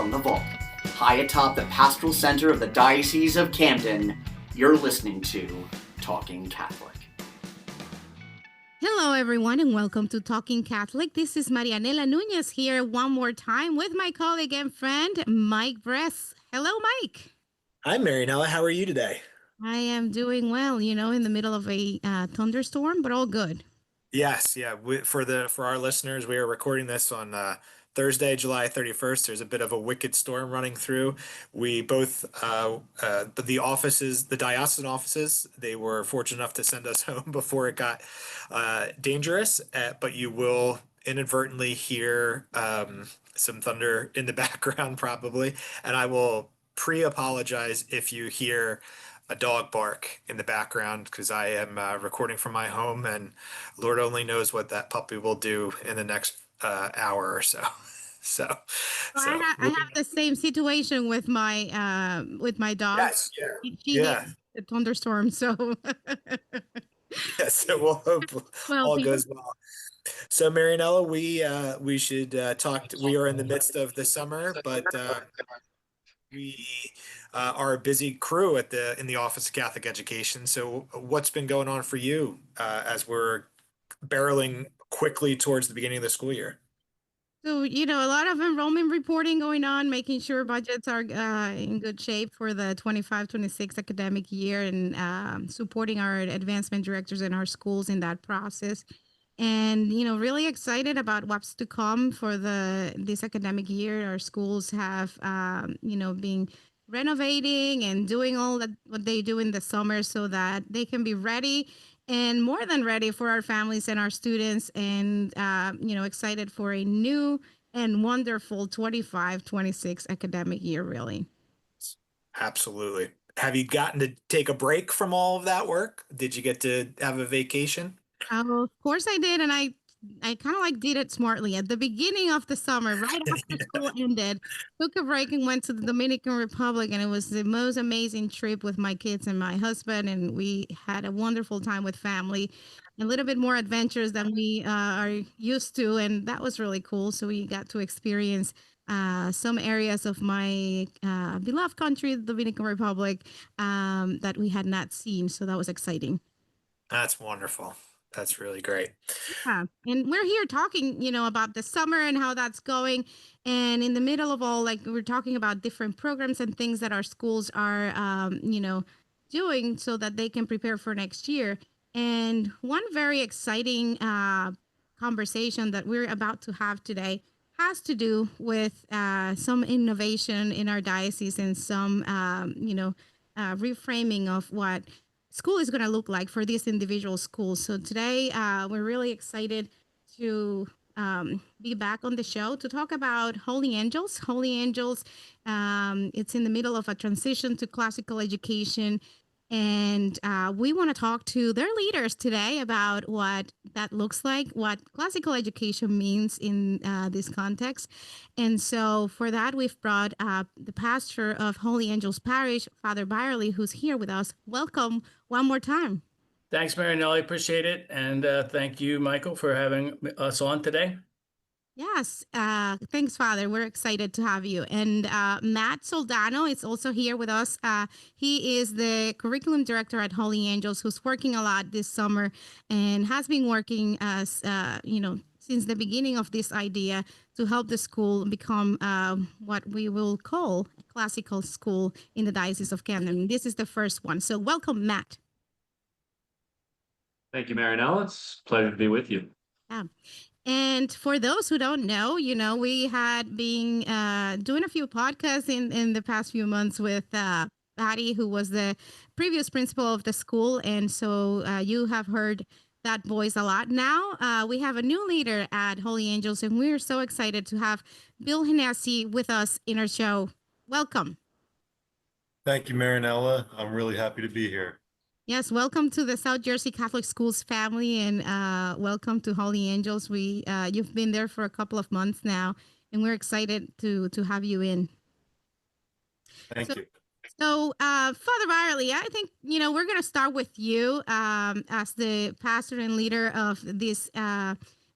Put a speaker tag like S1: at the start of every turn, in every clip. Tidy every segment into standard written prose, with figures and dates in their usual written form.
S1: from the vault, high atop the pastoral center of the Diocese of Camden, you're listening to Talking Catholic.
S2: Hello, everyone, and welcome to Talking Catholic. This is Marianela Nunez here one more time with my colleague and friend, Mike Bress. Hello, Mike.
S3: Hi, Marianela. How are you today?
S2: I am doing well, in the middle of a thunderstorm, but all good.
S3: Yes, yeah. For our listeners, we are recording this on Thursday, July 31st. There's a bit of a wicked storm running through. We both, the offices, the diocesan offices, they were fortunate enough to send us home before it got dangerous. But you will inadvertently hear some thunder in the background, probably, and I will pre-apologize if you hear a dog bark in the background because I am recording from my home, and Lord only knows what that puppy will do in the next hour or so.
S2: I have the same situation with my dog.
S3: Yes,
S2: She hates the thunderstorm, so
S3: yes, so we'll hope all goes well. So Marianela, we should talk. We are in the midst of the summer, but we are a busy crew in the Office of Catholic Education. So what's been going on for you as we're barreling quickly towards the beginning of the school year?
S2: So, a lot of enrollment reporting going on, making sure budgets are in good shape for the 25-26 academic year, and supporting our advancement directors in our schools in that process. And, really excited about what's to come for this academic year. Our schools have, been renovating and doing all that what they do in the summer so that they can be ready and more than ready for our families and our students, and excited for a new and wonderful 25-26 academic year, really.
S3: Absolutely. Have you gotten to take a break from all of that work? Did you get to have a vacation?
S2: Of course I did, and I kind of did it smartly at the beginning of the summer, right after school ended. Took a break and went to the Dominican Republic, and it was the most amazing trip with my kids and my husband, and we had a wonderful time with family, a little bit more adventures than we are used to, and that was really cool. So we got to experience some areas of my beloved country, the Dominican Republic, that we had not seen. So that was exciting.
S3: That's wonderful. That's really great.
S2: Yeah. And we're here talking, about the summer and how that's going. And in the middle of all, we're talking about different programs and things that our schools are, doing so that they can prepare for next year. And one very exciting conversation that we're about to have today has to do with some innovation in our diocese and some, reframing of what school is going to look like for these individual schools. So today we're really excited to be back on the show to talk about Holy Angels. Holy Angels, it's in the middle of a transition to classical education. And we want to talk to their leaders today about what that looks like, what classical education means in this context. And so for that, we've brought the pastor of Holy Angels Parish, Father Byerley, who's here with us. Welcome one more time.
S4: Thanks, Marianela. Appreciate it. And thank you, Michael, for having us on today.
S2: Yes. Thanks, Father. We're excited to have you. And Matt Soldano is also here with us. He is the curriculum director at Holy Angels, who's working a lot this summer and has been working as, since the beginning of this idea to help the school become what we will call a classical school in the Diocese of Camden. This is the first one. So welcome, Matt.
S5: Thank you, Marianela. It's a pleasure to be with you.
S2: Yeah. And for those who don't know, we had been doing a few podcasts in the past few months with Patty, who was the previous principal of the school. And so you have heard that voice a lot. Now we have a new leader at Holy Angels, and we're so excited to have Bill Hennessy with us in our show. Welcome.
S6: Thank you, Marianela. I'm really happy to be here.
S2: Yes, welcome to the South Jersey Catholic Schools family, and welcome to Holy Angels. You've been there for a couple of months now, and we're excited to have you in.
S6: Thank you.
S2: So, Father Byerley, I think, we're going to start with you as the pastor and leader of this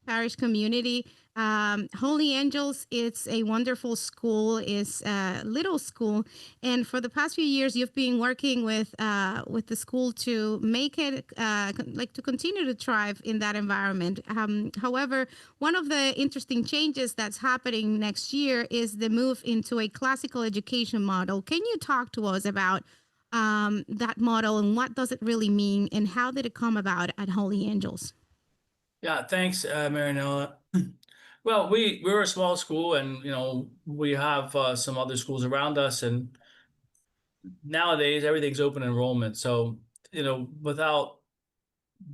S2: parish community. Holy Angels, it's a wonderful school. It's a little school, and for the past few years, you've been working with the school to make it to continue to thrive in that environment. However, one of the interesting changes that's happening next year is the move into a classical education model. Can you talk to us about that model and what does it really mean, and how did it come about at Holy Angels?
S4: Yeah, thanks, Marianela. Well, we're a small school, and we have some other schools around us, and nowadays everything's open enrollment. So without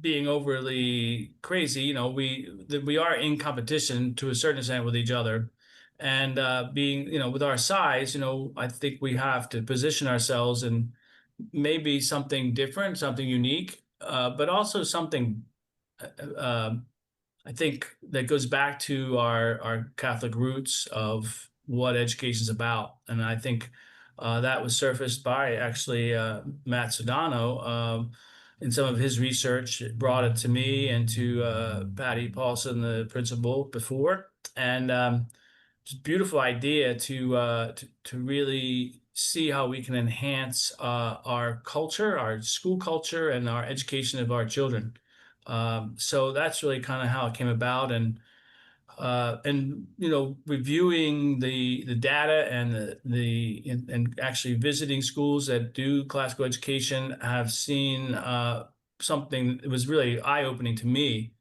S4: being overly crazy, we are in competition to a certain extent with each other, and being with our size, I think we have to position ourselves in maybe something different, something unique, but also something. I think that goes back to our Catholic roots of what education is about. And I think that was surfaced by actually Matt Soldano in some of his research. It brought it to me and to Patty Paulson, the principal, before. And it's a beautiful idea to really see how we can enhance our culture, our school culture, and our education of our children. So that's really kind of how it came about, and reviewing the data and and actually visiting schools that do classical education, have seen something that was really eye-opening to me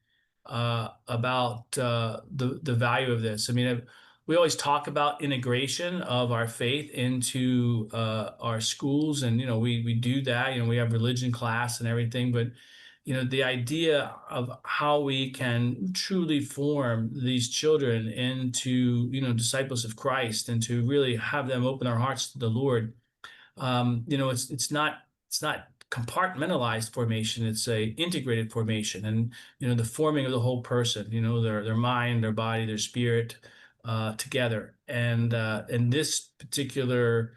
S4: about the value of this. I mean, we always talk about integration of our faith into our schools, and we do that. We have religion class and everything, but the idea of how we can truly form these children into, disciples of Christ, and to really have them open their hearts to the Lord. It's not compartmentalized formation. It's a integrated formation, and the forming of the whole person. Their mind, their body, their spirit together. And this particular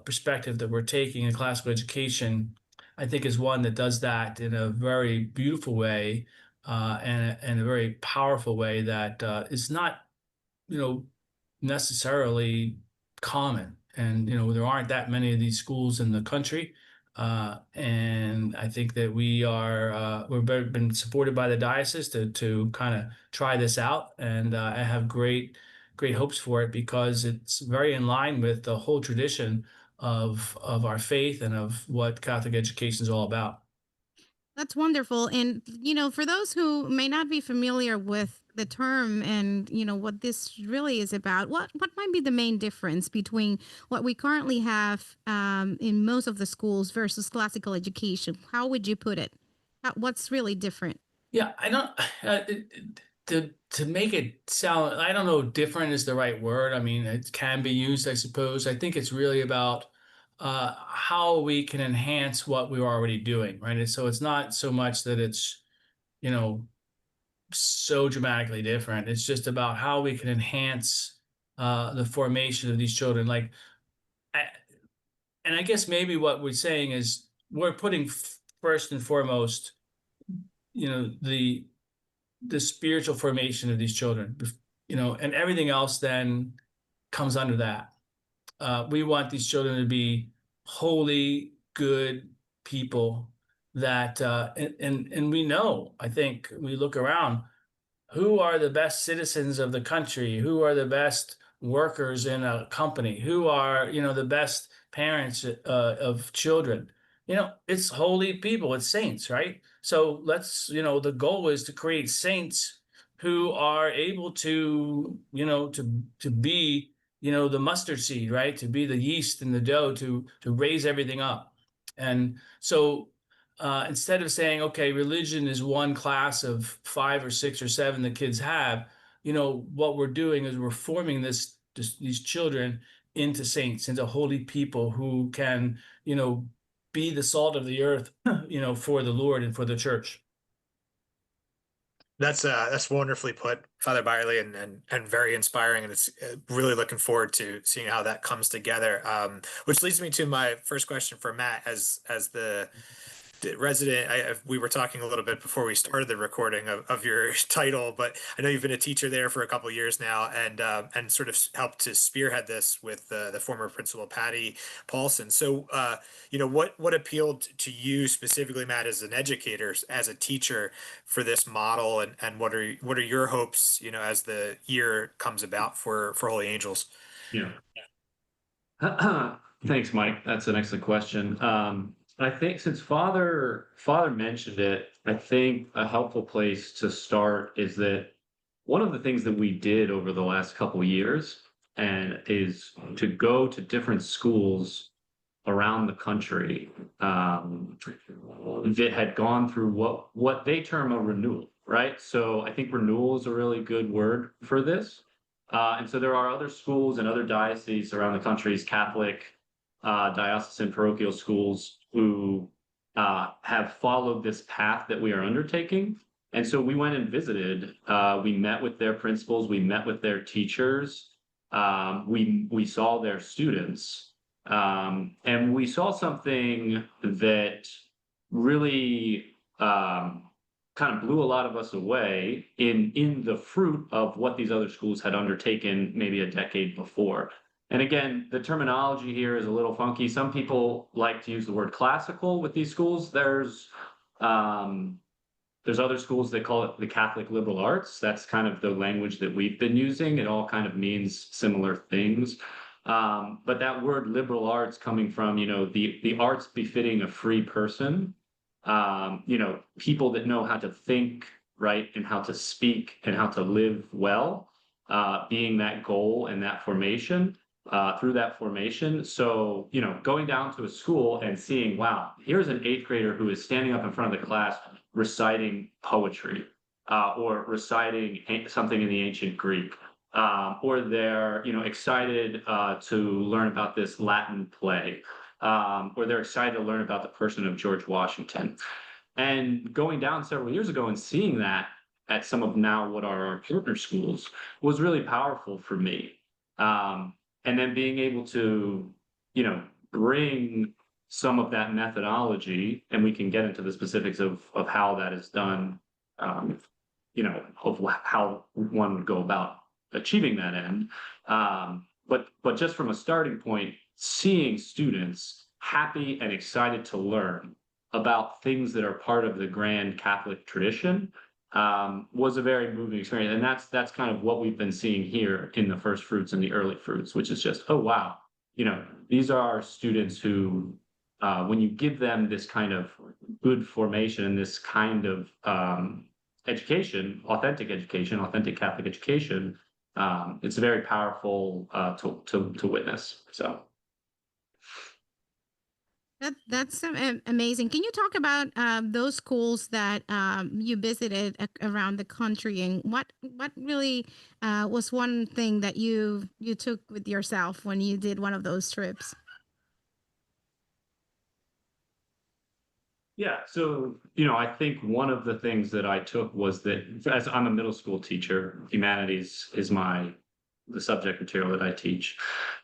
S4: perspective that we're taking in classical education, I think, is one that does that in a very beautiful way, and a very powerful way that is not, necessarily common. And there aren't that many of these schools in the country, and I think that we've been supported by the diocese to kind of try this out, and I have great hopes for it, because it's very in line with the whole tradition of our faith and of what Catholic education is all about.
S2: That's wonderful. And, for those who may not be familiar with the term and, what this really is about, what might be the main difference between what we currently have in most of the schools versus classical education? How would you put it? What's really different?
S4: Yeah, I don't to make it sound, I don't know, different is the right word. I mean, it can be used, I suppose. I think it's really about how we can enhance what we're already doing, right? And so it's not so much that it's, so dramatically different. It's just about how we can enhance the formation of these children. And I guess maybe what we're saying is we're putting first and foremost, the spiritual formation of these children, and everything else then comes under that. We want these children to be holy, good people that, and we know, I think we look around, who are the best citizens of the country, who are the best workers in a company, who are, the best parents of children. It's holy people, it's saints, right? So let's, the goal is to create saints who are able to, to be, the mustard seed, right? To be the yeast in the dough, to raise everything up. And so instead of saying, okay, religion is one class of 5 or 6 or 7 the kids have, what we're doing is we're forming these children into saints, into holy people who can, be the salt of the earth, for the Lord and for the church.
S3: That's wonderfully put, Father Byerley, and very inspiring, and it's really looking forward to seeing how that comes together. Which leads me to my first question for Matt, as the we were talking a little bit before we started the recording of your title, but I know you've been a teacher there for a couple of years now, and sort of helped to spearhead this with the former principal Patty Paulson. So, what appealed to you specifically, Matt, as an educator, as a teacher, for this model, and what are your hopes, as the year comes about for Holy Angels?
S5: Yeah. Thanks, Mike. That's an excellent question. I think since Father mentioned it, I think a helpful place to start is that one of the things that we did over the last couple of years and is to go to different schools around the country that had gone through what they term a renewal, right? So I think renewal is a really good word for this. And so there are other schools and other dioceses around the country's Catholic diocesan parochial schools who have followed this path that we are undertaking. And so we went and visited. We met with their principals. We met with their teachers. We saw their students. And we saw something that really kind of blew a lot of us away in the fruit of what these other schools had undertaken maybe a decade before. And again, the terminology here is a little funky. Some people like to use the word classical with these schools. There's other schools that call it the Catholic liberal arts. That's kind of the language that we've been using. It all kind of means similar things. But that word liberal arts coming from, the arts befitting a free person, people that know how to think, right, and how to speak and how to live well, being that goal and that formation, through that formation. So, going down to a school and seeing, wow, here's an 8th grader who is standing up in front of the class reciting poetry, or reciting something in the ancient Greek. Or they're excited to learn about this Latin play, or they're excited to learn about the person of George Washington. And going down several years ago and seeing that at some of now what are our partner schools was really powerful for me. And then being able to, bring some of that methodology, and we can get into the specifics of how that is done, of how one would go about achieving that end. But just from a starting point, seeing students happy and excited to learn about things that are part of the grand Catholic tradition was a very moving experience. And that's kind of what we've been seeing here in the first fruits and the early fruits, which is just, oh, wow. These are students who, when you give them this kind of good formation and this kind of education, authentic Catholic education, it's very powerful to witness. So
S2: that's amazing. Can you talk about those schools that you visited around the country, and what really was one thing that you took with yourself when you did one of those trips?
S5: yeah, so I think one of the things that I took was that, as I'm a middle school teacher, humanities is the subject material that I teach.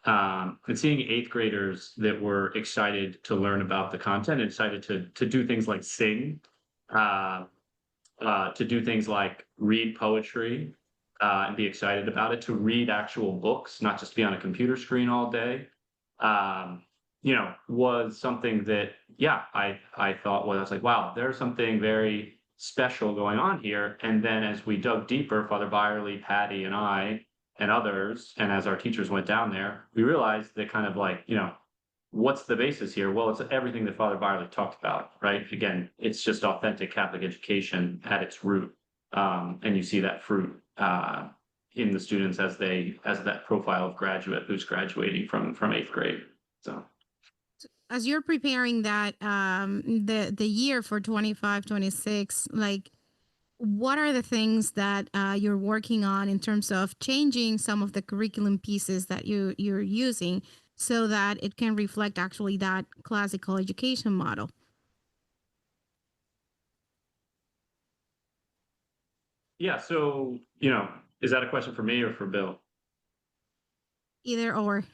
S5: And seeing 8th graders that were excited to learn about the content, and excited to do things like sing, to do things like read poetry, and be excited about it, to read actual books, not just be on a computer screen all day, was something that, I thought, I was like, wow, there's something very special going on here. And then as we dug deeper, Father Byerley, Patty, and I, and others, and as our teachers went down there, we realized that kind of like, what's the basis here? Well, it's everything that Father Byerley talked about, right? Again, it's just authentic Catholic education at its root. And you see that fruit in the students as that profile of graduate who's graduating from 8th grade. So
S2: as you're preparing that the year for 25-26, like, what are the things that you're working on in terms of changing some of the curriculum pieces that you're using so that it can reflect actually that classical education model?
S5: yeah, so is that a question for me or for Bill?
S2: Either or.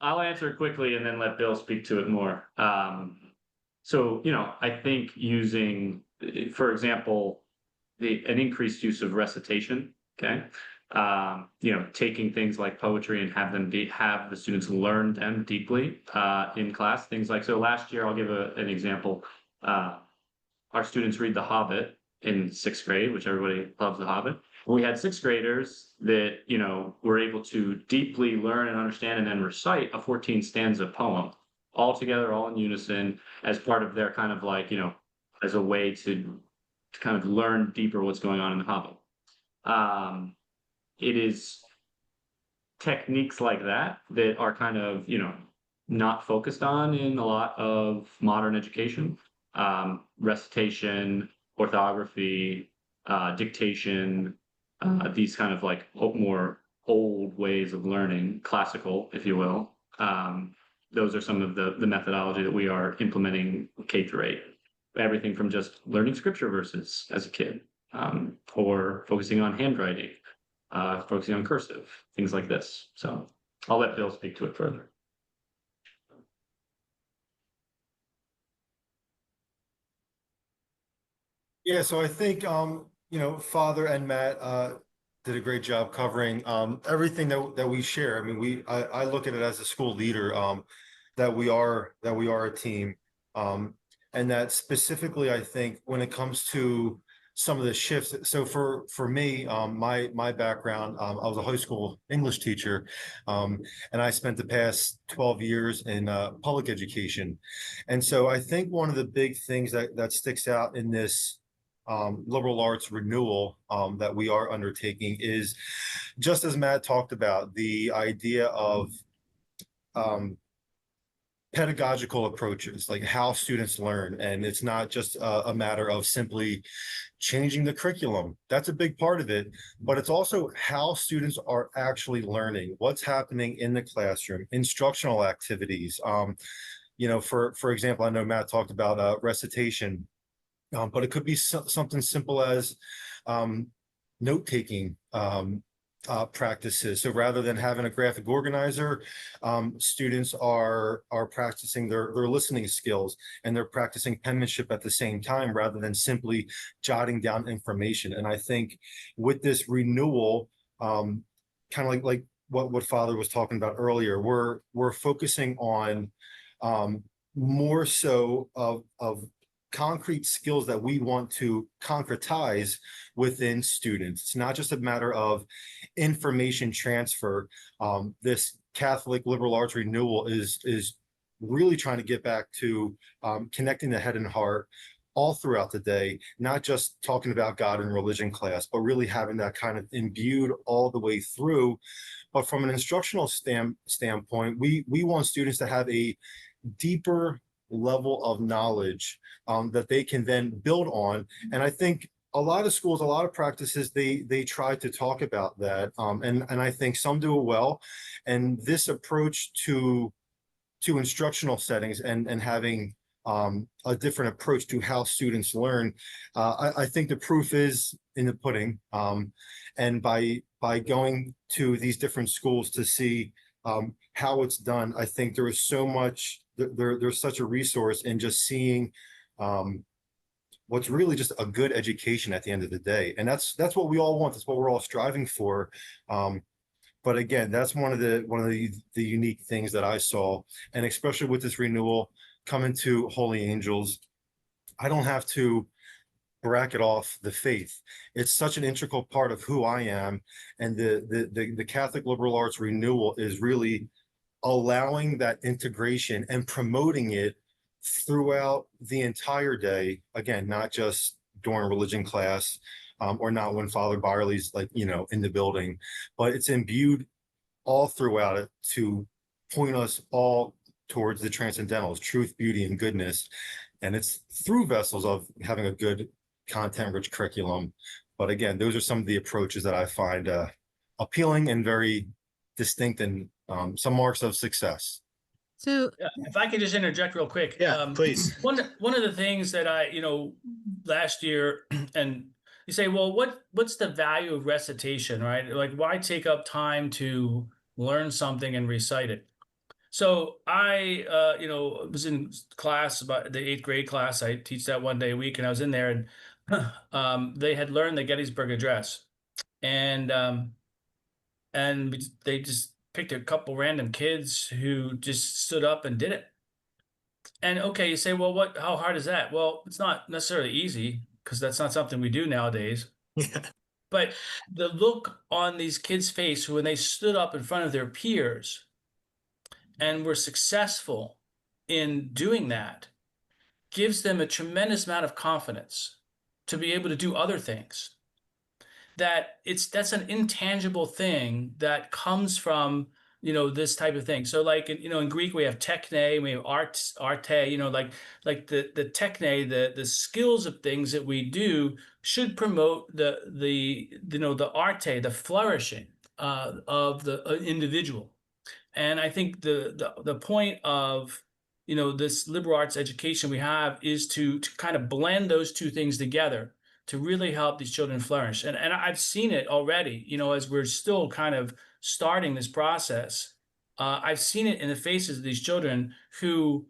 S5: I'll answer it quickly and then let Bill speak to it more. So, I think using, for example, an increased use of recitation, okay? Taking things like poetry and have the students learn them deeply in class. Things like, so last year, I'll give an example. Our students read The Hobbit in 6th grade, which everybody loves The Hobbit. We had 6th graders that, were able to deeply learn and understand and then recite a 14 stanza poem all together, all in unison, as part of their kind of like, as a way to kind of learn deeper what's going on in The Hobbit. It is techniques like that that are kind of, not focused on in a lot of modern education. Recitation, orthography, dictation, these kind of like more old ways of learning, classical, if you will. Those are some of the methodology that we are implementing K through 8. Everything from just learning scripture verses as a kid, or focusing on handwriting, focusing on cursive, things like this. So I'll let Bill speak to it further.
S6: Yeah, so I think, Father and Matt did a great job covering everything that we share. I mean, I look at it as a school leader, that we are a team. And that specifically, I think when it comes to some of the shifts, so for me, my background, I was a high school English teacher, and I spent the past 12 years in public education. And so I think one of the big things that sticks out in this liberal arts renewal that we are undertaking is, just as Matt talked about, the idea of pedagogical approaches, like how students learn. And it's not just a matter of simply changing the curriculum. That's a big part of it, but it's also how students are actually learning, what's happening in the classroom, instructional activities. For example, I know Matt talked about recitation, but it could be something simple as note-taking practices. So rather than having a graphic organizer, students are practicing their listening skills, and they're practicing penmanship at the same time, rather than simply jotting down information. And I think with this renewal, kind of like what Father was talking about earlier, we're focusing on more so of concrete skills that we want to concretize within students. It's not just a matter of information transfer. This Catholic liberal arts renewal is really trying to get back to connecting the head and heart all throughout the day, not just talking about God and religion class, but really having that kind of imbued all the way through. But from an instructional standpoint, we want students to have a deeper level of knowledge that they can then build on. And I think a lot of schools, a lot of practices, they try to talk about that. And I think some do it well. And this approach to instructional settings and having a different approach to how students learn, I think the proof is in the pudding. And by going to these different schools to see how it's done, I think there is so much, there's such a resource in just seeing what's really just a good education at the end of the day. And that's what we all want. That's what we're all striving for. But again, that's one of the unique things that I saw, and especially with this renewal coming to Holy Angels, I don't have to bracket off the faith. It's such an integral part of who I am, and the Catholic liberal arts renewal is really allowing that integration and promoting it throughout the entire day. Again, not just during religion class, or not when Father Byerley's in the building, but it's imbued all throughout it to point us all towards the transcendentals, truth, beauty, and goodness. And it's through vessels of having a good content-rich curriculum. But again, those are some of the approaches that I find appealing and very distinct, and some marks of success.
S2: So
S4: if I could just interject real quick.
S3: Yeah, please.
S4: One of the things that I, last year, and you say, well, what's the value of recitation, right? Like, why take up time to learn something and recite it? So I, was in class, about the 8th grade class. I teach that one day a week, and I was in there, and they had learned the Gettysburg Address, and they just picked a couple random kids who just stood up and did it. And okay, you say, well, how hard is that? Well, it's not necessarily easy, because that's not something we do nowadays. But the look on these kids' face when they stood up in front of their peers and were successful in doing that gives them a tremendous amount of confidence to be able to do other things. That's an intangible thing that comes from, this type of thing. So like, in Greek, we have techne, we have arte, like the techne, the skills of things that we do should promote the arte, the flourishing of the individual. And I think the point of, this liberal arts education we have is to kind of blend those two things together to really help these children flourish. And I've seen it already, as we're still kind of starting this process. I've seen it in the faces of these children who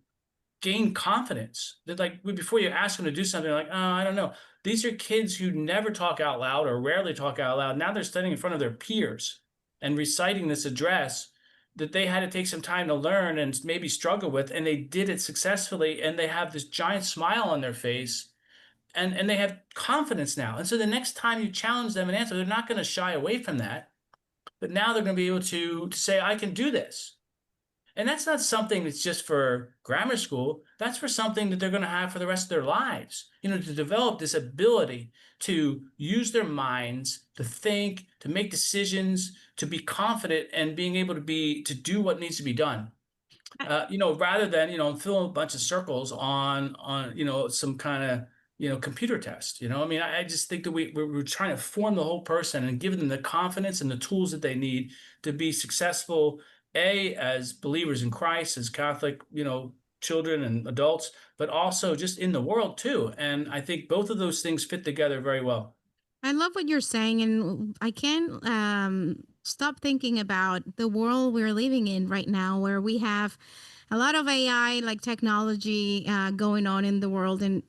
S4: gain confidence. That, like, before you ask them to do something, like, oh, I don't know. These are kids who never talk out loud or rarely talk out loud. Now they're standing in front of their peers and reciting this address that they had to take some time to learn and maybe struggle with, and they did it successfully, and they have this giant smile on their face, and they have confidence now. And so the next time you challenge them and answer, they're not going to shy away from that, but now they're going to be able to say, I can do this. And that's not something that's just for grammar school. That's for something that they're going to have for the rest of their lives, to develop this ability to use their minds, to think, to make decisions, to be confident, and being able to do what needs to be done. Rather than, fill a bunch of circles on some kind of, computer test. I just think that we're trying to form the whole person and give them the confidence and the tools that they need to be successful, as believers in Christ, as Catholic, children and adults, but also just in the world too. And I think both of those things fit together very well.
S2: I love what you're saying, and I can't stop thinking about the world we're living in right now, where we have a lot of AI, like technology, going on in the world, and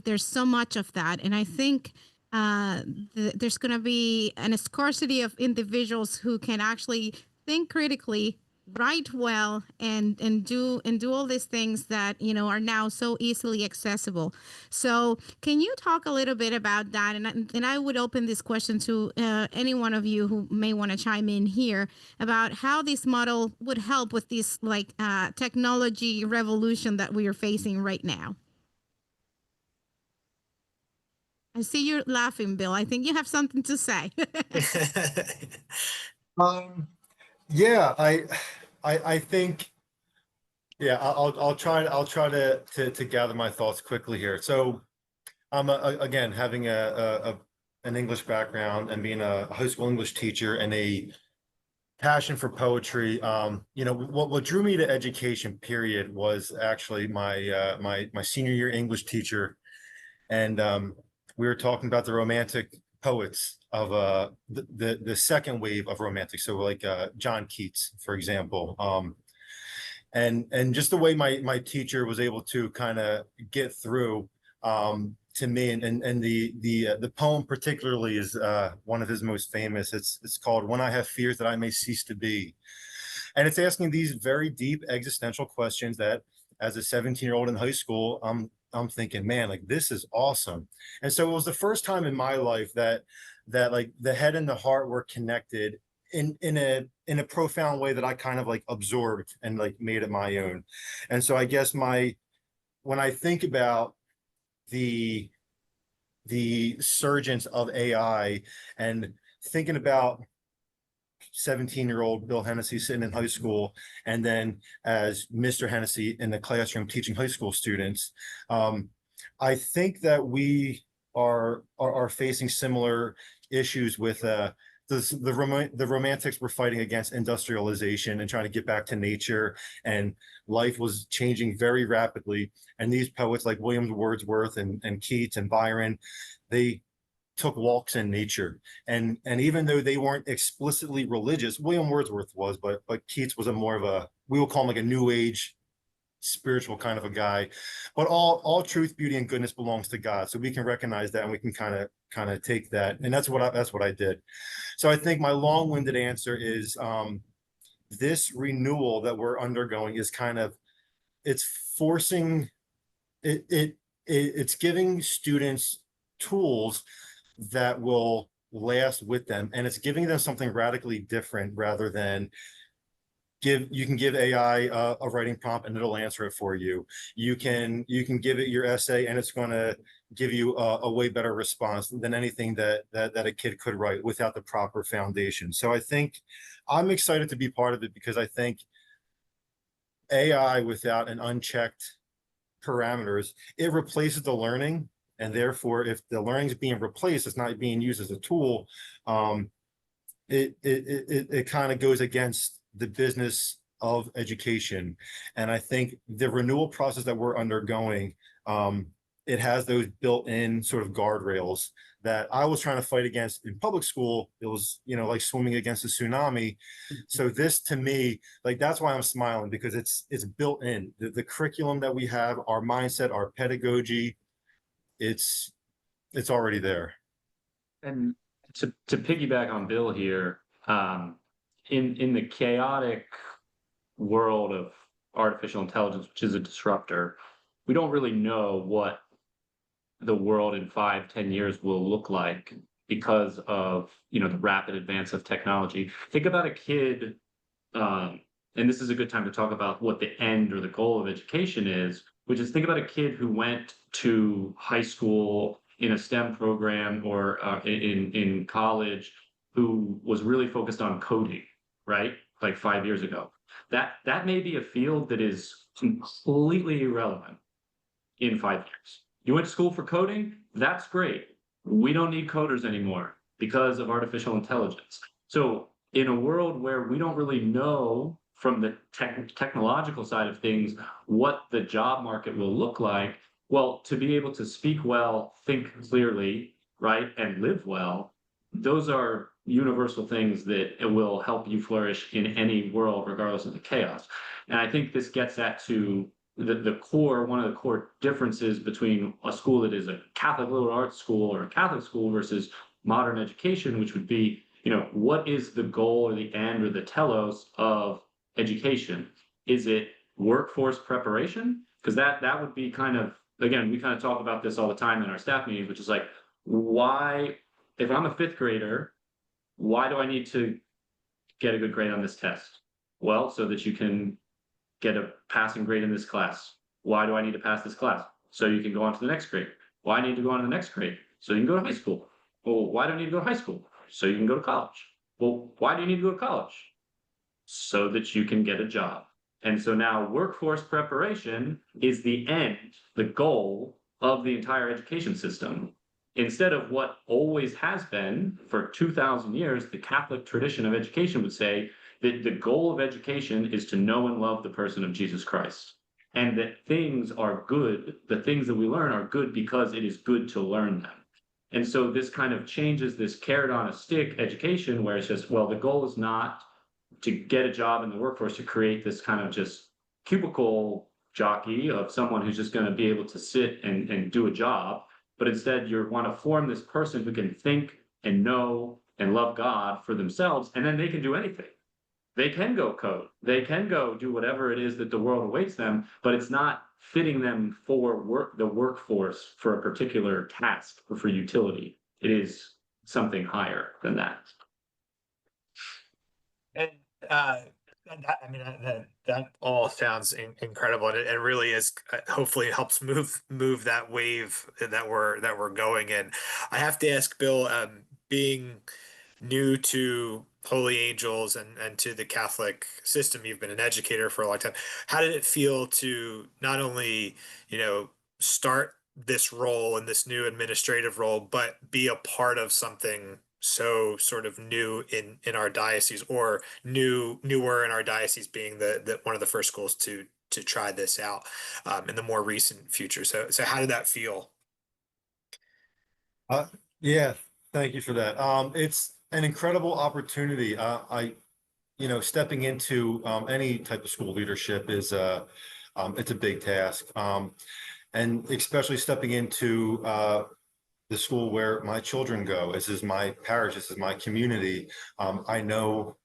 S2: there's so much of that. And I think there's going to be a scarcity of individuals who can actually think critically, write well, and do all these things that are now so easily accessible. So can you talk a little bit about that? And I would open this question to any one of you who may want to chime in here about how this model would help with this technology revolution that we are facing right now. I see you're laughing, Bill. I think you have something to say.
S6: Yeah, I think, yeah, I'll try to gather my thoughts quickly here. So I'm again having an English background and being a high school English teacher and a passion for poetry. What drew me to education, period, was actually my senior year English teacher, and we were talking about the Romantic poets of the second wave of Romantics, so like John Keats, for example, and just the way my teacher was able to kind of get through to me, and the poem particularly is one of his most famous. It's called "When I Have Fears That I May Cease to Be," and it's asking these very deep existential questions that, as a 17-year-old in high school, I'm thinking, man, like, this is awesome. And so it was the first time in my life that like the head and the heart were connected in a profound way that I kind of like absorbed and like made it my own. And so I guess when I think about the surgence of AI and thinking about 17-year-old Bill Hennessy sitting in high school, and then as Mr. Hennessy in the classroom teaching high school students, I think that we are facing similar issues with the Romantics were fighting against industrialization and trying to get back to nature, and life was changing very rapidly. And these poets like William Wordsworth and Keats and Byron, they took walks in nature, and even though they weren't explicitly religious, William Wordsworth was, but Keats was a more of a we will call him like a new age spiritual kind of a guy, but all truth, beauty, and goodness belongs to God. So we can recognize that, and we can kind of take that, and that's what I did. So I think my long-winded answer is this renewal that we're undergoing is it's forcing it's giving students tools that will last with them, and it's giving them something radically different rather than you can give AI a writing prompt and it'll answer it for you. You can give it your essay and it's going to give you a way better response than anything that a kid could write without the proper foundation. So I think I'm excited to be part of it, because I think AI without an unchecked parameters, it replaces the learning, and therefore if the learning is being replaced, it's not being used as a tool. It kind of goes against the business of education. And I think the renewal process that we're undergoing, it has those built-in sort of guardrails that I was trying to fight against in public school. It was, like swimming against a tsunami. So this, to me, like, that's why I'm smiling, because it's built in. The curriculum that we have, our mindset, our pedagogy, it's already there.
S5: And to piggyback on Bill here, in the chaotic world of artificial intelligence, which is a disruptor, we don't really know what the world in 5-10 years will look like because of the rapid advance of technology. Think about a kid, and this is a good time to talk about what the end or the goal of education is, which is, think about a kid who went to high school in a STEM program or in college, who was really focused on coding, right? Like 5 years ago. That may be a field that is completely irrelevant in 5 years. You went to school for coding? That's great. We don't need coders anymore because of artificial intelligence. So in a world where we don't really know from the technological side of things what the job market will look like, well, to be able to speak well, think clearly, right, and live well, those are universal things that will help you flourish in any world, regardless of the chaos. And I think this gets at to the core, one of the core differences between a school that is a Catholic liberal arts school or a Catholic school versus modern education, which would be, what is the goal or the end or the telos of education? Is it workforce preparation? Because that would be kind of, again, we kind of talk about this all the time in our staff meetings, which is like, why, if I'm a fifth grader, why do I need to get a good grade on this test? Well, so that you can get a passing grade in this class. Why do I need to pass this class? So you can go on to the next grade. Why need to go on to the next grade? So you can go to high school. Well, why do I need to go to high school? So you can go to college. Well, why do you need to go to college? So that you can get a job. And so now workforce preparation is the end, the goal of the entire education system. Instead of what always has been for 2,000 years, the Catholic tradition of education would say that the goal of education is to know and love the person of Jesus Christ. And that things are good, the things that we learn are good because it is good to learn them. And so this kind of changes this carrot on a stick education, where it's just, well, the goal is not to get a job in the workforce, to create this kind of just cubicle jockey of someone who's just going to be able to sit and do a job. But instead, you want to form this person who can think and know and love God for themselves, and then they can do anything. They can go code. They can go do whatever it is that the world awaits them, but it's not fitting them for the workforce for a particular task or for utility. It is something higher than that.
S3: And that all sounds incredible, and it really is. Hopefully, it helps move that wave that we're going in. I have to ask Bill, being new to Holy Angels and to the Catholic system, you've been an educator for a long time. How did it feel to not only, start this role and this new administrative role, but be a part of something so sort of new in our diocese, or newer in our diocese, being the one of the first schools to try this out in the more recent future? So how did that feel?
S6: Yeah, thank you for that. It's an incredible opportunity. stepping into any type of school leadership is it's a big task. And especially stepping into the school where my children go. This is my parish, this is my community. I know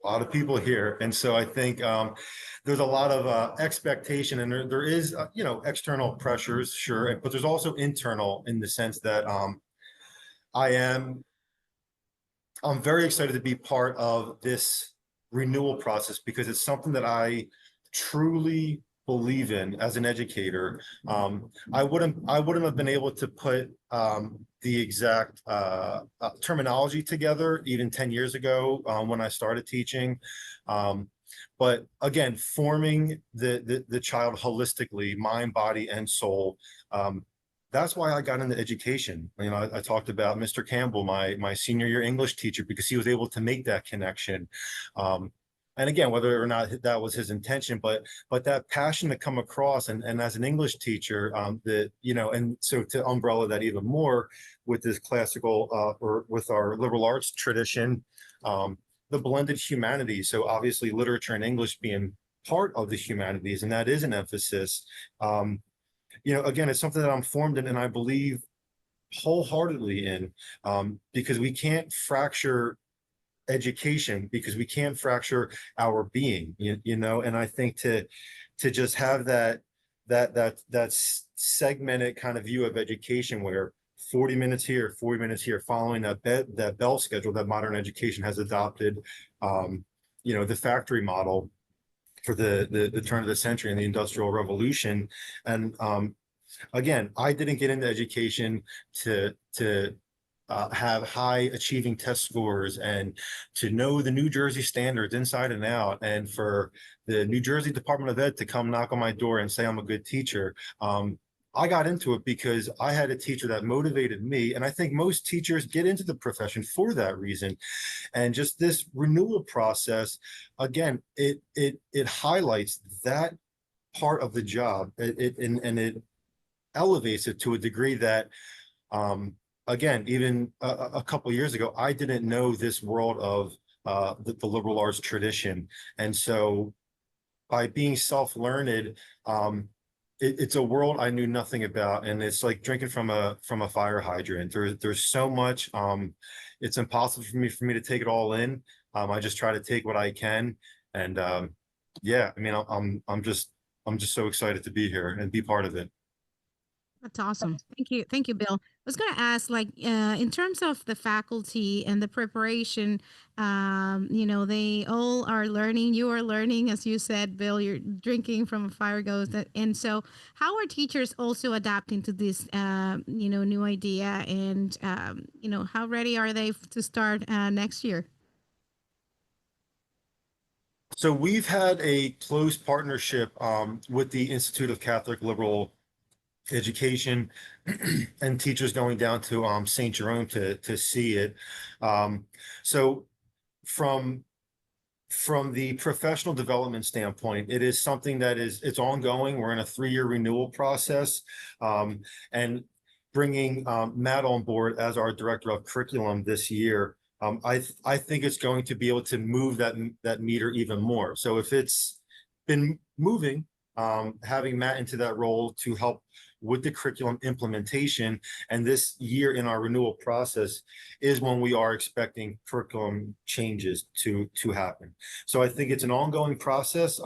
S6: a lot of people here. And so I think there's a lot of expectation, and there is, external pressures, sure, but there's also internal, in the sense that I'm very excited to be part of this renewal process, because it's something that I truly believe in as an educator. I wouldn't have been able to put the exact terminology together even 10 years ago when I started teaching. But again, forming the child holistically, mind, body, and soul. That's why I got into education. I talked about Mr. Campbell, my senior year English teacher, because he was able to make that connection. And again, whether or not that was his intention, but that passion to come across, and as an English teacher, and so to umbrella that even more with this classical or with our liberal arts tradition, the blended humanities. So obviously literature and English being part of the humanities, and that is an emphasis. Again, it's something that I'm formed in, and I believe wholeheartedly in, because we can't fracture education, because we can't fracture our being, and I think to just have that segmented kind of view of education, where 40 minutes here, 40 minutes here, following that bell schedule that modern education has adopted, the factory model for the turn of the century and the Industrial Revolution. And again, I didn't get into education to have high achieving test scores and to know the New Jersey standards inside and out, and for the New Jersey Department of Ed to come knock on my door and say I'm a good teacher. I got into it because I had a teacher that motivated me, and I think most teachers get into the profession for that reason. And just this renewal process, again, it highlights that part of the job, and it elevates it to a degree that again, even a couple of years ago, I didn't know this world of the liberal arts tradition. And so by being self-learned, it's a world I knew nothing about. And it's like drinking from a fire hydrant. There's so much, it's impossible for me to take it all in. I just try to take what I can. And yeah, I mean, I'm just so excited to be here and be part of it.
S2: That's awesome. Thank you, Bill. I was going to ask, in terms of the faculty and the preparation, they all are learning. You are learning, as you said, Bill. You're drinking from a fire hose, and so how are teachers also adapting to this, new idea, and how ready are they to start next year?
S6: So we've had a close partnership with the Institute of Catholic Liberal Education and teachers going down to St. Jerome to see it. So from the professional development standpoint, it is something that it's ongoing. We're in a 3-year renewal process, and bringing Matt on board as our director of curriculum this year. I think it's going to be able to move that meter even more. So if it's been moving, having Matt into that role to help with the curriculum implementation, and this year in our renewal process is when we are expecting curriculum changes to happen. So I think it's an ongoing process.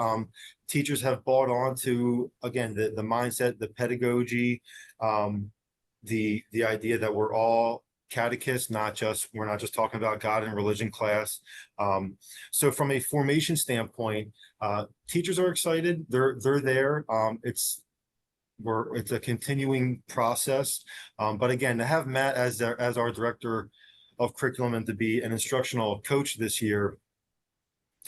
S6: Teachers have bought on to, again, the mindset, the pedagogy, the idea that we're all catechists, we're not just talking about God and religion class. So from a formation standpoint, teachers are excited. They're there. It's a continuing process. But again, to have Matt as our director of curriculum and to be an instructional coach this year,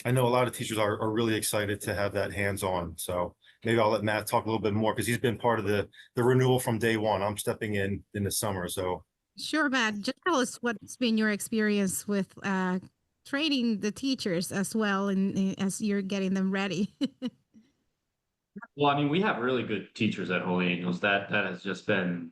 S6: I know a lot of teachers are really excited to have that hands-on. So maybe I'll let Matt talk a little bit more, because he's been part of the renewal from day one. I'm stepping in the summer. So
S2: Sure, Matt. Just tell us what's been your experience with training the teachers as well, and as you're getting them ready.
S5: Well, I mean, we have really good teachers at Holy Angels. That has just been,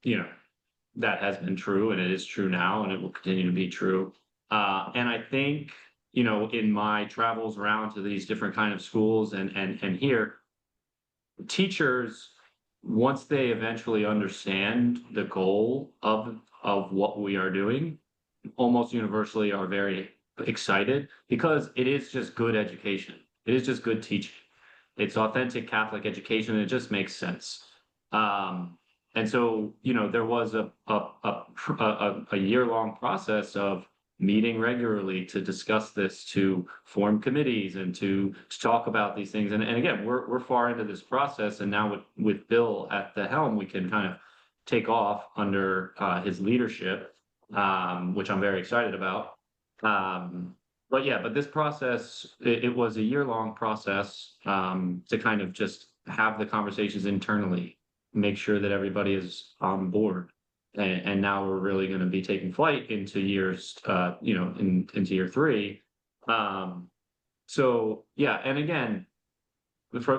S5: that has been true, and it is true now, and it will continue to be true. And I think you know, in my travels around to these different kind of schools and here, teachers, once they eventually understand the goal of what we are doing, almost universally are very excited because it is just good education. It is just good teaching. It's authentic Catholic education. And it just makes sense. And so, you know, there was a year-long process of meeting regularly to discuss this, to form committees and to talk about these things. And again, we're far into this process, and now with Bill at the helm, we can kind of take off under his leadership, which I'm very excited about. But this process, it was a year-long process to kind of just have the conversations internally, make sure that everybody is on board. And now we're really going to be taking flight into years, into year 3. So yeah, and again,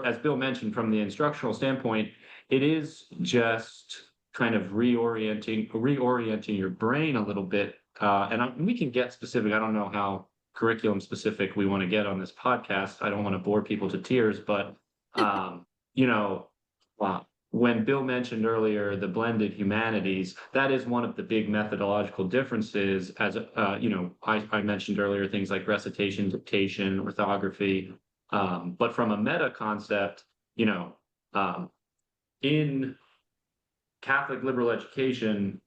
S5: as Bill mentioned, from the instructional standpoint, it is just kind of reorienting your brain a little bit. And we can get specific. I don't know how curriculum specific we want to get on this podcast. I don't want to bore people to tears, but when Bill mentioned earlier the blended humanities, that is one of the big methodological differences. As I mentioned earlier, things like recitation, dictation, orthography, but from a meta concept, in Catholic liberal education,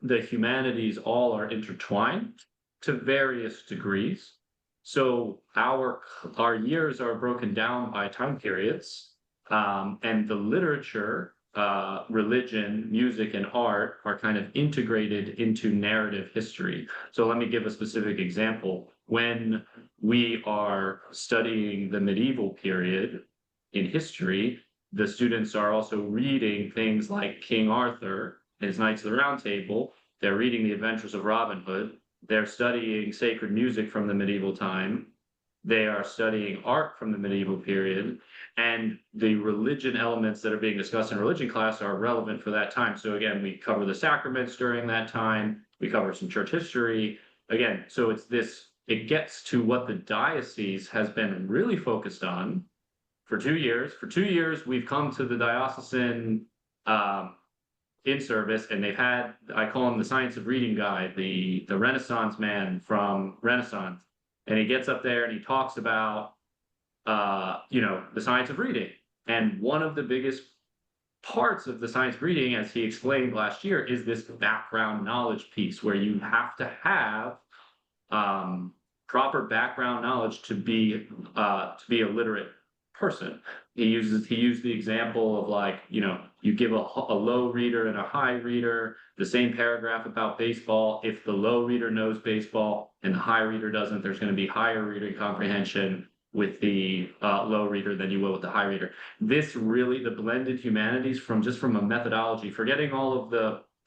S5: the humanities all are intertwined to various degrees. So our years are broken down by time periods. And the literature, religion, music, and art are kind of integrated into narrative history. So let me give a specific example. When we are studying the medieval period in history, the students are also reading things like King Arthur and his Knights of the Round Table. They're reading the Adventures of Robin Hood. They're studying sacred music from the medieval time. They are studying art from the medieval period, and the religion elements that are being discussed in religion class are relevant for that time. So again, we cover the sacraments during that time. We cover some church history. Again, so it gets to what the diocese has been really focused on for 2 years. For 2 years, we've come to the diocesan in service, and they've had, I call him the science of reading guy, the Renaissance man from Renaissance. And he gets up there and he talks about, the science of reading. And one of the biggest parts of the science of reading, as he explained last year, is this background knowledge piece where you have to have proper background knowledge to be a literate person. He used the example of, like, you give a low reader and a high reader the same paragraph about baseball. If the low reader knows baseball and the high reader doesn't, there's going to be higher reading comprehension with the low reader than you will with the high reader. This really, the blended humanities, from a methodology, forgetting all of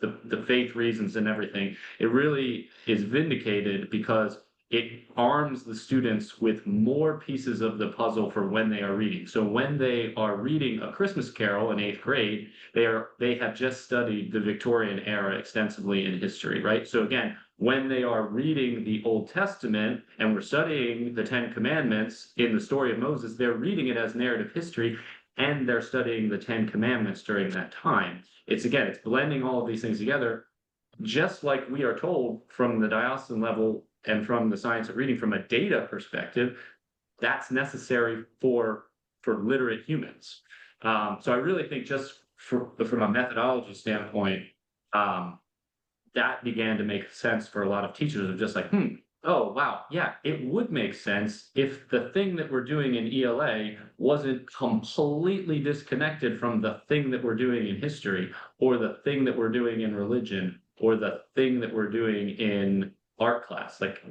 S5: the faith reasons and everything, it really is vindicated because it arms the students with more pieces of the puzzle for when they are reading. So when they are reading A Christmas Carol in 8th grade, they have just studied the Victorian era extensively in history, right? So again, when they are reading the Old Testament and we're studying the 10 Commandments in the story of Moses, they're reading it as narrative history, and they're studying the 10 Commandments during that time. It's blending all of these things together, just like we are told from the diocesan level and from the science of reading, from a data perspective, that's necessary for literate humans. So I really think just from a methodology standpoint, that began to make sense for a lot of teachers of just like, oh, wow, yeah, it would make sense if the thing that we're doing in ELA wasn't completely disconnected from the thing that we're doing in history, or the thing that we're doing in religion, or the thing that we're doing in art class. Like,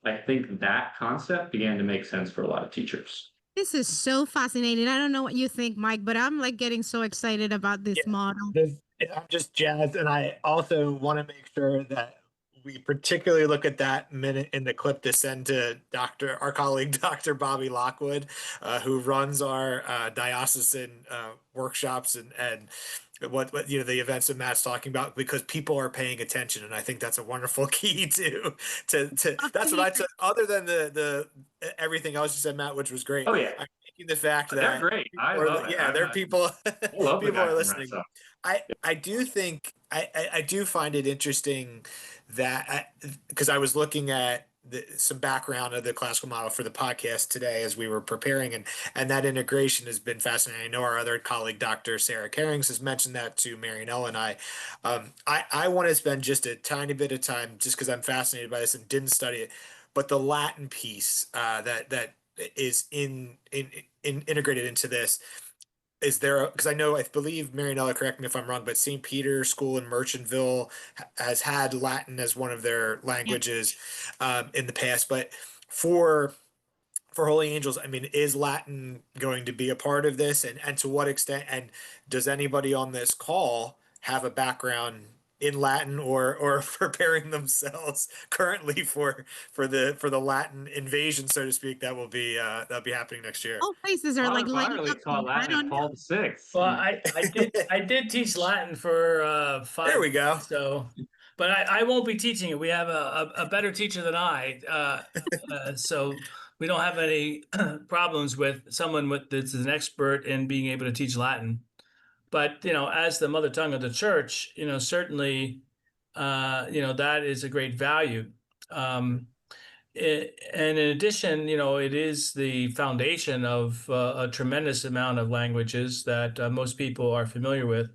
S5: I think that concept began to make sense for a lot of teachers.
S2: This is so fascinating. I don't know what you think, Mike, but I'm like getting so excited about this model.
S3: I'm just jazzed, and I also want to make sure that we particularly look at that minute in the clip to send to our colleague, Dr. Bobby Lockwood, who runs our diocesan workshops and what the events that Matt's talking about, because people are paying attention, and I think that's a wonderful key to
S2: Love to
S3: that's what I
S2: hear.
S3: took, other than the everything else you said, Matt, which was great.
S5: Oh yeah,
S3: I'm taking the fact
S5: they're
S3: that
S5: great. I
S3: people are
S5: love it.
S3: yeah, there are people
S5: I love the
S3: people
S5: guy
S3: are
S5: from Bress.
S3: listening. I do think I do find it interesting that, because I was looking at some background of the classical model for the podcast today as we were preparing, and that integration has been fascinating. I know our other colleague, Dr. Sarah Carings, has mentioned that to Marianela and I. I want to spend just a tiny bit of time, just because I'm fascinated by this and didn't study it, but the Latin piece that is integrated into this. Is there, because I believe, Marianela, correct me if I'm wrong, but St. Peter's School in Merchantville has had Latin as one of their
S2: Yeah.
S3: languages in the past. But for Holy Angels, I mean, is Latin going to be a part of this, and to what extent? And does anybody on this call have a background in Latin, or preparing themselves currently for the Latin invasion, so to speak, that'll be happening next year?
S2: All faces are like
S5: Father
S2: lighting
S5: Byerley
S2: up.
S5: taught
S2: I
S5: Latin at
S2: don't know.
S5: Paul VI.
S4: Well, I did teach Latin for
S3: There
S4: 5
S3: we go.
S4: years, so, but I won't be teaching it. We have a better teacher than I, so we don't have any problems with someone that's an expert in being able to teach Latin. But as the mother tongue of the church, certainly, that is a great value. And in addition, it is the foundation of a tremendous amount of languages that most people are familiar with.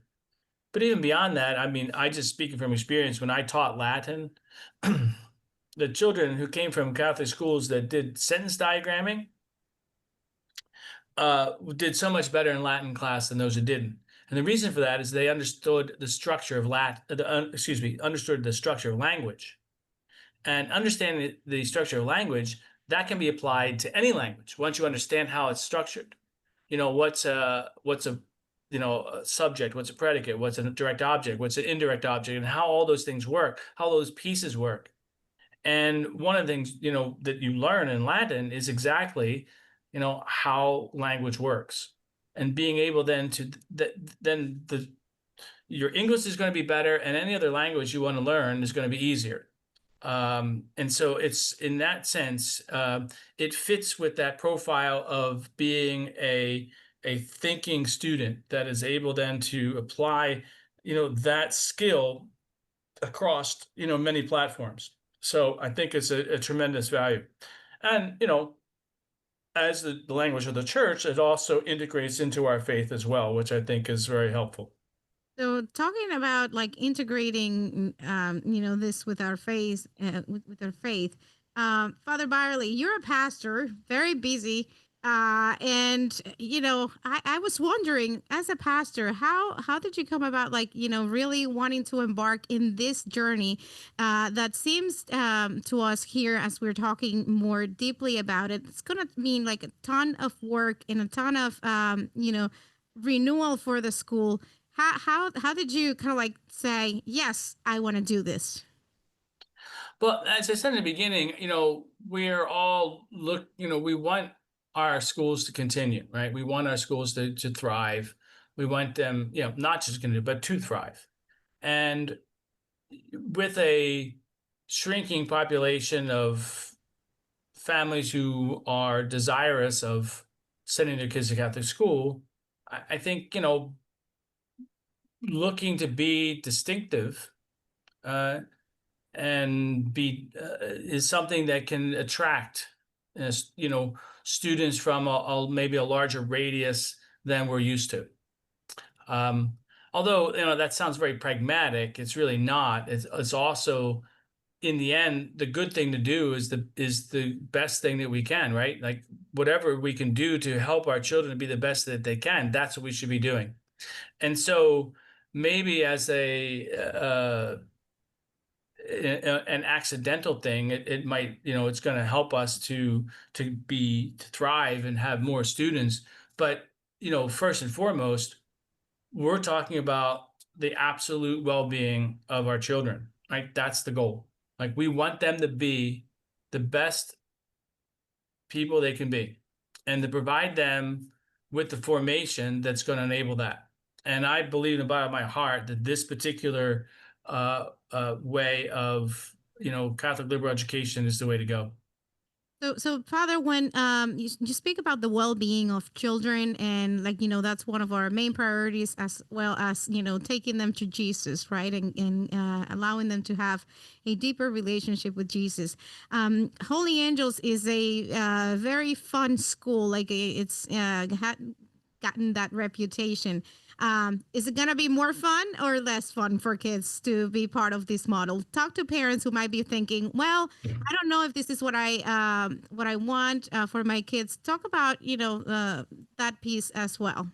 S4: But even beyond that, I mean, I just speaking from experience, when I taught Latin, the children who came from Catholic schools that did sentence diagramming did so much better in Latin class than those who didn't. And the reason for that is they understood the structure of understood the structure of language. And understanding the structure of language, that can be applied to any language once you understand how it's structured. What's a subject, what's a predicate, what's a direct object, what's an indirect object, and how all those things work, how those pieces work. And one of the things, that you learn in Latin is exactly, how language works. And being able then your English is going to be better, and any other language you want to learn is going to be easier. And so it's, in that sense, it fits with that profile of being a thinking student that is able then to apply, that skill across, many platforms. So I think it's a tremendous value. And, as the language of the church, it also integrates into our faith as well, which I think is very helpful.
S2: So talking about like integrating, this with our faith, with our faith. Father Byerley, you're a pastor, very busy, and I was wondering, as a pastor, how did you come about, like really wanting to embark in this journey, that seems to us here, as we're talking more deeply about it, it's gonna mean like a ton of work and a ton of renewal for the school. How did you kind of like say, yes, I want to do this?
S4: Well, as I said in the beginning, we're all we want our schools to continue, right? We want our schools to thrive. We want them, not just continue, but to thrive. And with a shrinking population of families who are desirous of sending their kids to Catholic school, I think, looking to be distinctive and be is something that can attract students from maybe a larger radius than we're used to. Although that sounds very pragmatic, it's really not. It's also, in the end, the good thing to do is the best thing that we can, right? Like, whatever we can do to help our children be the best that they can, that's what we should be doing. And so maybe as an accidental thing, it might, it's going to help us to thrive and have more students. But first and foremost, we're talking about the absolute well-being of our children, right? That's the goal. Like, we want them to be the best people they can be, and to provide them with the formation that's going to enable that. And I believe in the bottom of my heart that this particular way of, Catholic liberal education is the way to go.
S2: So Father, when you speak about the well-being of children, and that's one of our main priorities, as well as taking them to Jesus, right, and allowing them to have a deeper relationship with Jesus. Holy Angels is a very fun school. It's gotten that reputation. Is it going to be more fun or less fun for kids to be part of this model? Talk to parents who might be thinking, well, I don't know if this is what I want for my kids. Talk about, that piece as well.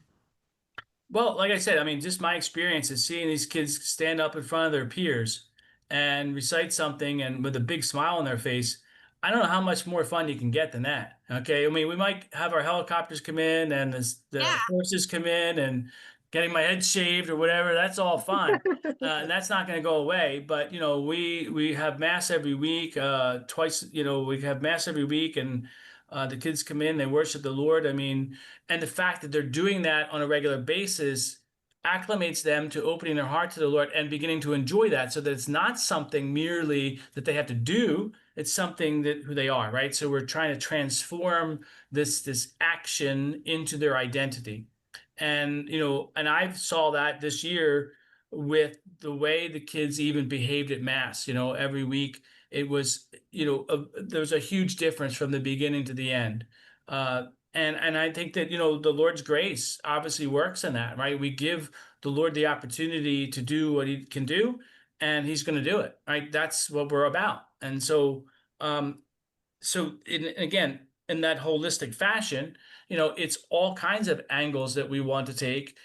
S4: Well, like I said, I mean, just my experience is seeing these kids stand up in front of their peers and recite something and with a big smile on their face. I don't know how much more fun you can get than that. Okay. I mean, we might have our helicopters come in and the
S2: Yeah.
S4: horses come in and getting my head shaved or whatever. That's all fun. And that's not going to go away. But, we have mass every week, twice, we have mass every week, and the kids come in, they worship the Lord. I mean, and the fact that they're doing that on a regular basis acclimates them to opening their heart to the Lord and beginning to enjoy that, so that it's not something merely that they have to do. It's something that who they are, right? So we're trying to transform this action into their identity. And and I saw that this year with the way the kids even behaved at mass. Every week it was, there was a huge difference from the beginning to the end. And I think that the Lord's grace obviously works in that, right? We give the Lord the opportunity to do what He can do, and He's going to do it, right? That's what we're about. And so, again, in that holistic fashion, it's all kinds of angles that we want to take,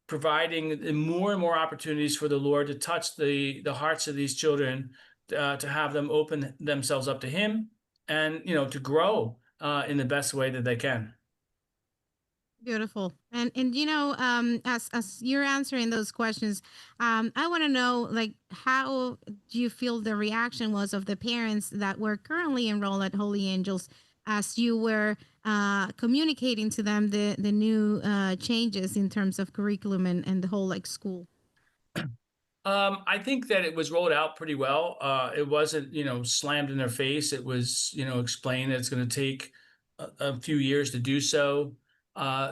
S4: providing more and more opportunities for the Lord to touch the hearts of these children, to have them open themselves up to Him, and to grow in the best way that they can.
S2: Beautiful. And as you're answering those questions, I want to know, how do you feel the reaction was of the parents that were currently enrolled at Holy Angels, as you were communicating to them the new changes in terms of curriculum and the whole school?
S4: I think that it was rolled out pretty well. It wasn't, slammed in their face. It was, explained that it's going to take a few years to do so.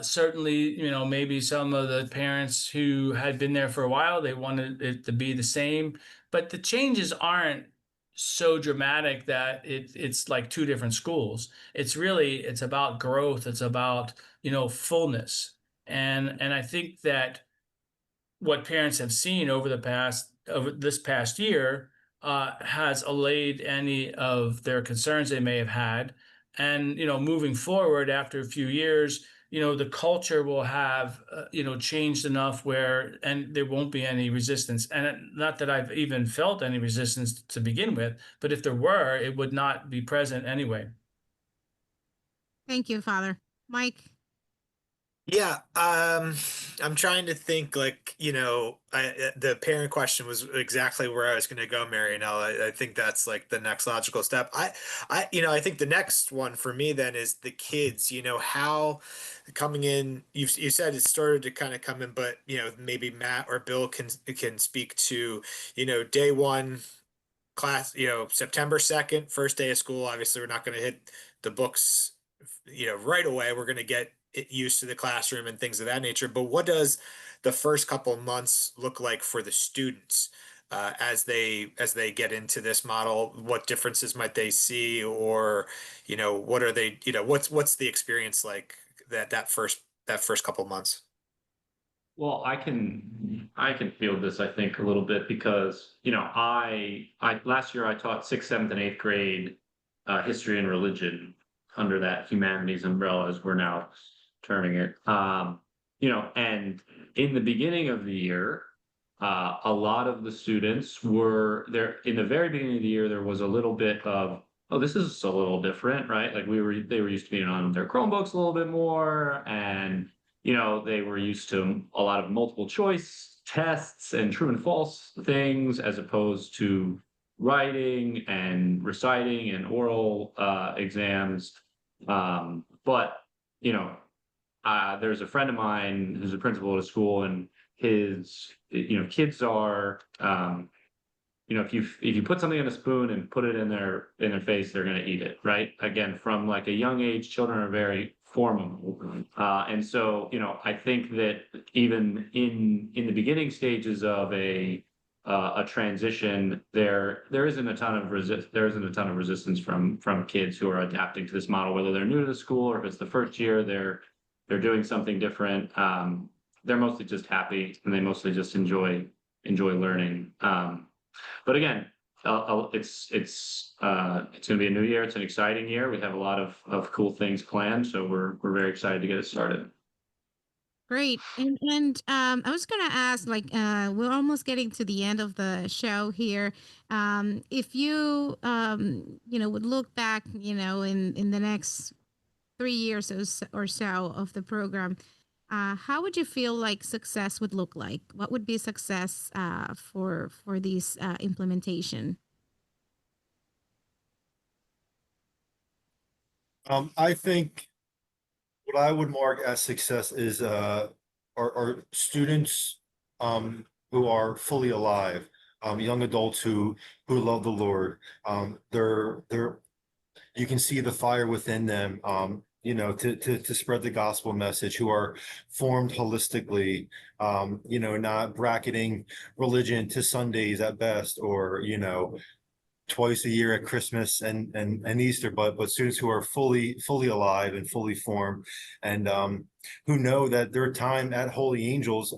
S4: Certainly, maybe some of the parents who had been there for a while, they wanted it to be the same, but the changes aren't so dramatic that it's like two different schools. It's about growth. It's about, fullness. And I think that what parents have seen over this past year has allayed any of their concerns they may have had. And moving forward after a few years, the culture will have changed enough and there won't be any resistance. And not that I've even felt any resistance to begin with, but if there were, it would not be present anyway.
S2: Thank you, Father. Mike?
S3: Yeah, I'm trying to think the parent question was exactly where I was going to go, Marianela. I think that's like the next logical step. I think the next one for me then is the kids, how coming in, you said it started to kind of come in, but maybe Matt or Bill can speak to, day one class, September 2nd, first day of school. Obviously we're not going to hit the books, right away. We're going to get used to the classroom and things of that nature. But what does the first couple of months look like for the students as they get into this model? What differences might they see, or what are they? What's the experience like that first couple of months?
S5: Well, I can feel this, I think, a little bit because I last year I taught 6th, 7th, and 8th grade history and religion under that humanities umbrella, as we're now terming it. And in the beginning of the year, a lot of the students were there. In the very beginning of the year, there was a little bit of, oh, this is a little different, right? Like they were used to being on their Chromebooks a little bit more, and they were used to a lot of multiple choice tests and true and false things, as opposed to writing and reciting and oral exams. But there's a friend of mine who's a principal at a school, and kids are, if you put something in a spoon and put it in their face, they're going to eat it, right? Again, from like a young age, children are very formable, and so I think that even in the beginning stages of a transition, there isn't a ton of resistance from kids who are adapting to this model, whether they're new to the school or if it's the first year they're doing something different. They're mostly just happy and they mostly just enjoy learning. But again, it's going to be a new year. It's an exciting year. We have a lot of cool things planned, so we're very excited to get it started.
S2: Great. And I was gonna ask, like, we're almost getting to the end of the show here. If you would look back, in the next 3 years or so of the program, how would you feel like success would look like? What would be success for these implementation?
S6: I think what I would mark as success is our students who are fully alive, young adults who love the Lord. They're you can see the fire within them, to spread the gospel message, who are formed holistically, not bracketing religion to Sundays at best, or, twice a year at Christmas and Easter, but students who are fully alive and fully formed, and who know that their time at Holy Angels,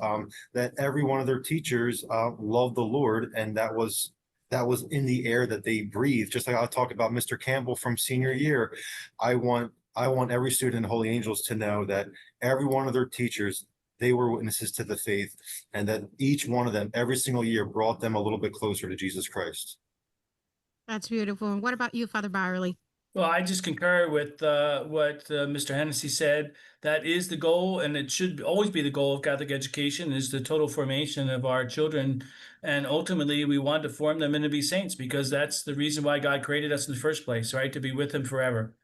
S6: that every one of their teachers loved the Lord, and that was in the air that they breathe. Just like I talked about Mr. Campbell from senior year, I want every student in Holy Angels to know that every one of their teachers, they were witnesses to the faith, and that each one of them every single year brought them a little bit closer to Jesus Christ.
S2: That's beautiful. And what about you, Father Byerley?
S4: Well, I just concur with what Mr. Hennessy said. That is the goal, and it should always be the goal of Catholic education, is the total formation of our children. And ultimately, we want to form them and to be saints, because that's the reason why God created us in the first place, right? To be with him forever.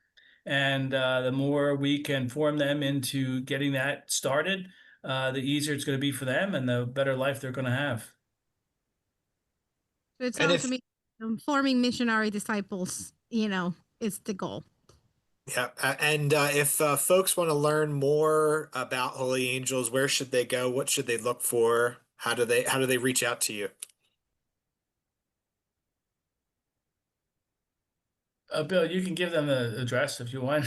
S4: And the more we can form them into getting that started, the easier it's going to be for them and the better life they're going to have.
S2: So it sounds to me forming missionary disciples, is the goal.
S3: Yeah, and if folks want to learn more about Holy Angels, where should they go? What should they look for? How do they reach out to you?
S4: Bill, you can give them the address if you want.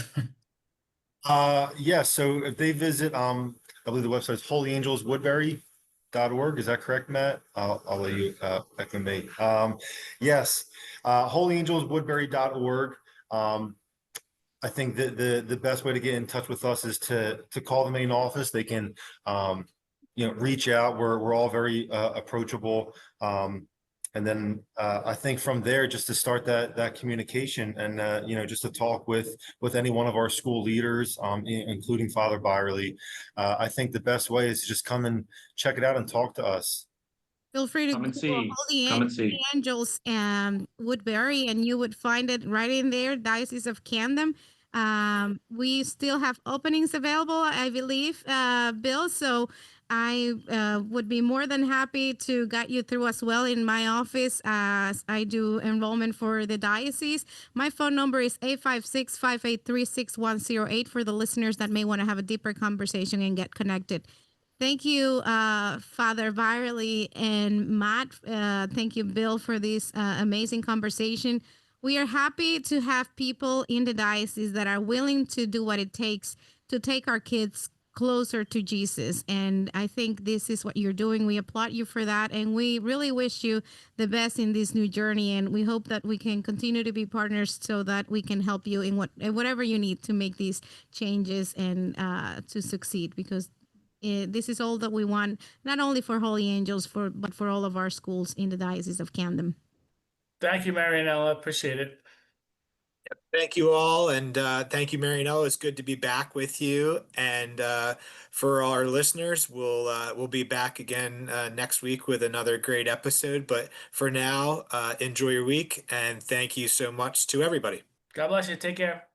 S6: Yeah, so if they visit, I believe the website is holyangelswoodbury.org. Is that correct, Matt? I'll let you echo me. Yes, holyangelswoodbury.org. I think that the best way to get in touch with us is to call the main office. They can reach out. We're all very approachable. And then I think from there, just to start that communication, and just to talk with any one of our school leaders, including Father Byerley. I think the best way is to just come and check it out and talk to us.
S2: Feel free to
S5: Come and
S2: Google
S5: see.
S2: Holy
S5: Come and see.
S2: Angels Woodbury, and you would find it right in there, Diocese of Camden. We still have openings available, I believe, Bill. So I would be more than happy to guide you through as well in my office as I do enrollment for the diocese. My phone number is 856-583-6108 for the listeners that may want to have a deeper conversation and get connected. Thank you, Father Byerley and Matt. Thank you, Bill, for this amazing conversation. We are happy to have people in the diocese that are willing to do what it takes to take our kids closer to Jesus. And I think this is what you're doing. We applaud you for that. And we really wish you the best in this new journey. And we hope that we can continue to be partners so that we can help you in whatever you need to make these changes and to succeed, because this is all that we want, not only for Holy Angels, but for all of our schools in the Diocese of Camden.
S4: Thank you, Marianela. Appreciate it.
S3: Thank you all, and thank you, Marianela. It's good to be back with you. And for our listeners, we'll be back again next week with another great episode. But for now, enjoy your week, and thank you so much to everybody.
S4: God bless you. Take care.